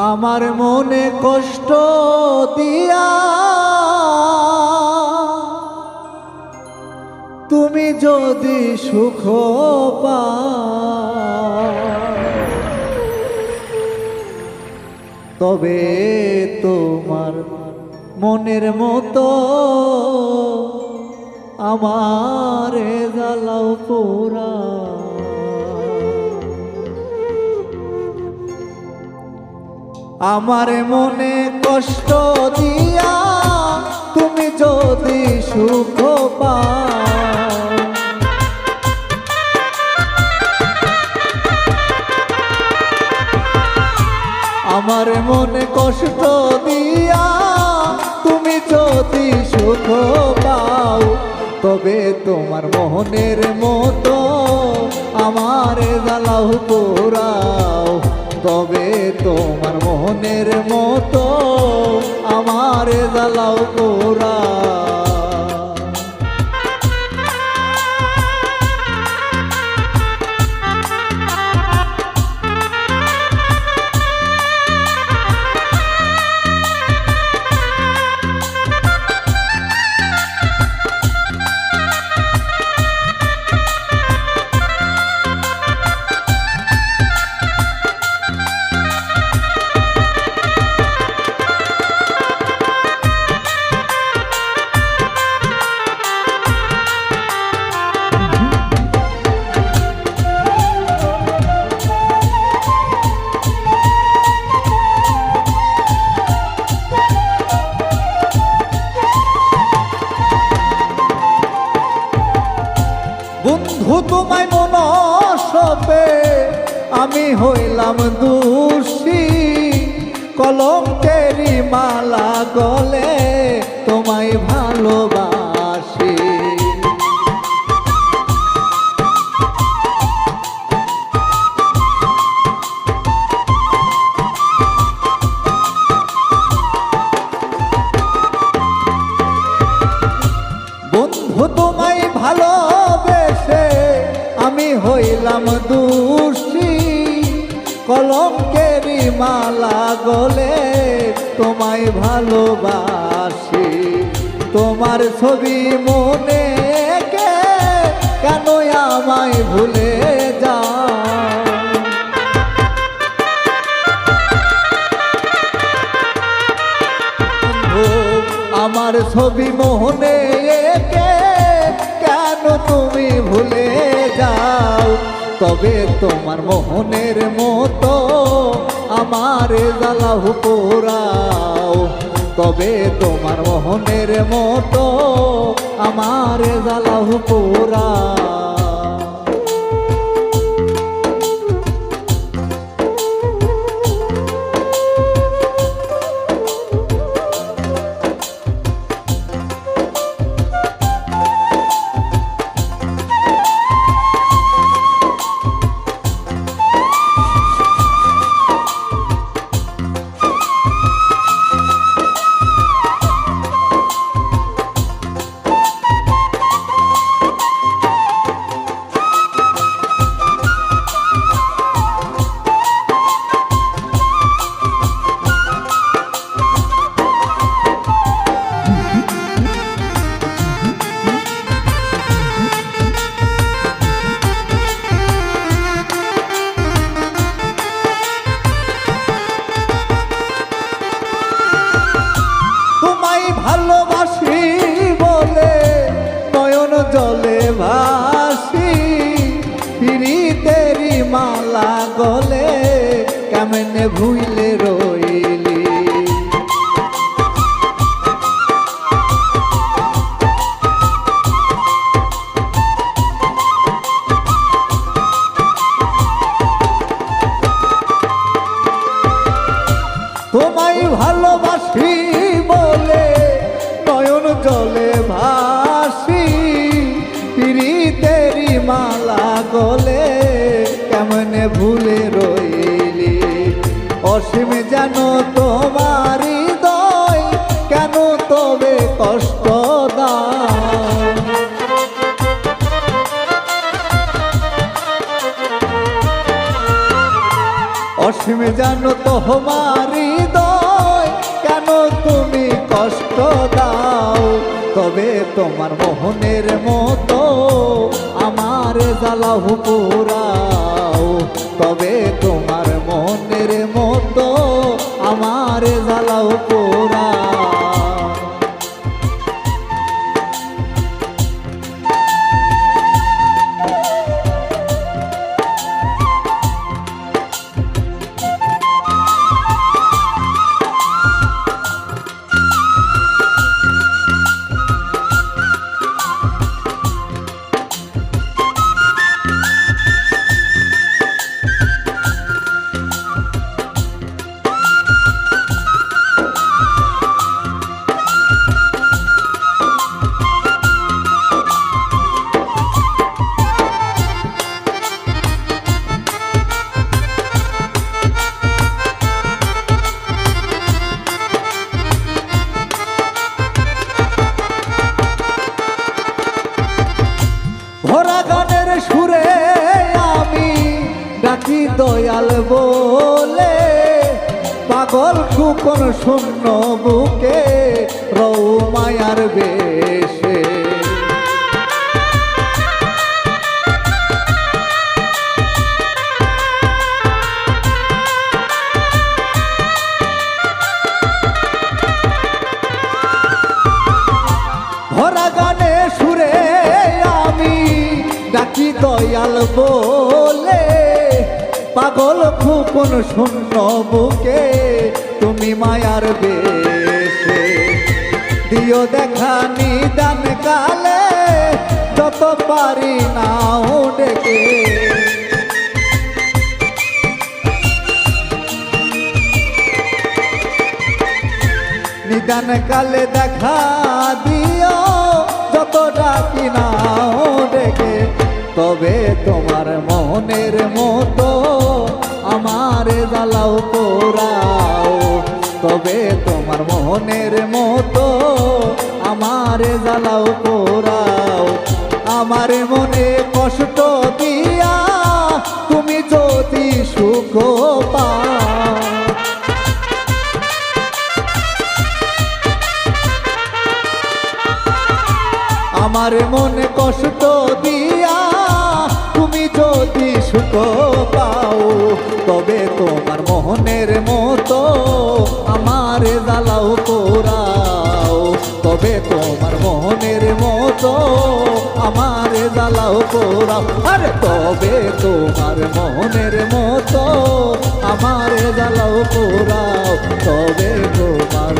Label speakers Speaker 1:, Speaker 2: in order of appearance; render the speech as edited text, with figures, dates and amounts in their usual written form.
Speaker 1: আমার মনে কষ্ট দিয়া তুমি যদি সুখ পাও তবে তোমার মনের মতো আমারে জ্বালাও পোড়া। আমার মনে কষ্ট দিয়া তুমি যদি সুখ পাও আমার মনে কষ্ট দিয়া তুমি যদি সুখ পাও তবে তোমার মোহনের মতো আমারে জ্বালাও পোড়াও তবে তোমার মোহনের মতো আমারে জ্বালাও পোড়াও। বন্ধু তোমায় মনসপে আমি হইলাম দোষী কলঙ্কেরি মালা গলে তোমায় ভালোবাসি। বন্ধু তোমায় ভালোবেসে আমি হইলাম দোষী কলঙ্কেরি মালা গলে তোমায় ভালোবাসি। তোমার ছবি মনে কে কেন আমায় ভুলে যাও আমার ছবি মোহনে কে কেন তুমি ভুলে যাও তবে তোমার মোহনের মতো আমার জ্বালাও পোড়াও তবে তোমার মোহনের মতো আমার জ্বালাও পোড়াও। ভালোবাসি বলে নয়ন জলে ভাসি পিরিতেরি মালা গলে কেমনে ভুইলে রইলি। তোমায় ভালোবাসি বলে নয়ন জলে ভাসি পিরিতেরি মালা গলে কেমনে ভুলে রইলি। অসীম জানো তোমার হৃদয় কেন তবে কষ্ট দাও অসীম জানো তোমার কষ্ট দাও, তবে তোমার মোহনের মতো আমার জ্বালাও পোড়াও, তবে তোমার মনের মতো আমার জ্বালাও পোড়াও। ভরা গানের সুরে আমি ডাকি দয়াল বলে, পাগল সুকন শূন্য বুকে রৌ মায়ার বেশে। ভরা গানে সুরে আমি ডাকি দয়াল বলে, পাগল খুকুন শূন্য বুকে তুমি মায়ার বেশে। দিও দেখা নিদান কালে যত পারি নাও ডেকে, নিদান কালে দেখা দিও যত ডাকি নাও ডেকে, তবে তোমার মনের মতো আমার জ্বালাও পোড়াও, তবে তোমার মনের মতো আমার জ্বালাও পোড়াও। আমার মনে কষ্ট দিয়া তুমি যদি সুখ পাও, আমার মনে কষ্ট দিয়া তুমি যদি সুখ পাও, তবে তোমার মোহনের মতো আমার জ্বালাও পোড়াও, তবে তোমার মোহনের মতো আমার জ্বালাও পোড়াও। আরে তবে তোমার মোহনের মতো আমার জ্বালাও পোড়াও, তবে তোমার